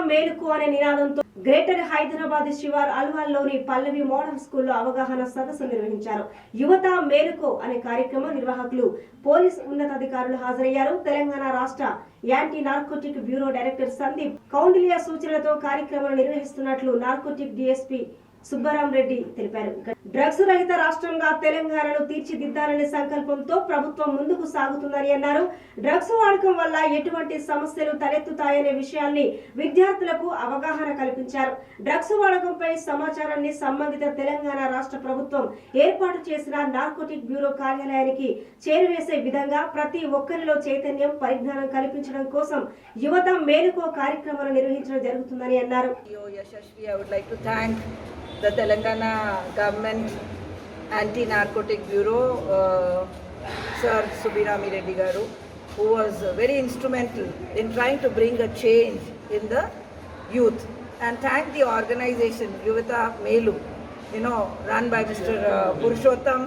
మేలుకు అనే నినాదంతో గ్రేటర్ హైదరాబాద్ శివార్ అల్వాల్లోని పల్లవి మోడల్ స్కూల్లో అవగాహన సదస్సు నిర్వహించారు. యువత మేలుకో అనే కార్యక్రమం నిర్వాహకులు పోలీస్ ఉన్నతాధికారులు హాజరయ్యారు. తెలంగాణ రాష్ట్ర anti narcotic bureau director Sandeep Kaundilya సూచనలతో కార్యక్రమాలు నిర్వహిస్తున్నట్లు నార్కోటిక్ డీఎస్పీ సుబ్బారాం రెడ్డి తెలిపారు. డ్రగ్స్ రహిత రాష్ట్రంగా తెలంగాణను తీర్చిదిద్దాలనే సంకల్పంతో ప్రభుత్వం ముందుకు సాగుతుందని అన్నారు. డ్రగ్స్ వాడకం వల్ల ఎటువంటి సమస్యలు తలెత్తుతాయనే విషయాన్ని విద్యార్థులకు అవగాహన కల్పించారు. డ్రగ్స్ వాడకంపై సమాచారాన్ని సంబంధిత తెలంగాణ రాష్ట్ర ప్రభుత్వం ఏర్పాటు చేసిన నార్కోటిక్ బ్యూరో కార్యాలయానికి చేరువేసే విధంగా ప్రతి ఒక్కరిలో చైతన్యం, పరిజ్ఞానం కల్పించడం కోసం యువత మేలుకో కార్యక్రమాలు నిర్వహించడం జరుగుతుందని అన్నారు. The Telangana Government Anti-Narcotic Bureau, Sir Subirami Reddy Garu, who was very instrumental in trying to bring a change in the youth, and thank the organization Yuvata Melu, run by Mr. Purushottam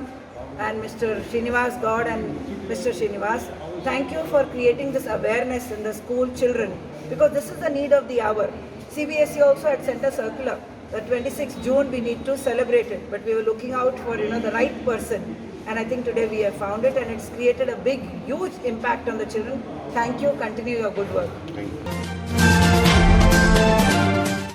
and Mr. Srinivas God and Mr. Srinivas. Thank you for creating this awareness in the school children, because this is the need of the hour. CBSE also had sent a circular. The 26th June we need to celebrate it, but we were looking out for the right person, and I think today we have found it, and it's created a huge impact on the children. Thank you. Continue your good work. Thank you.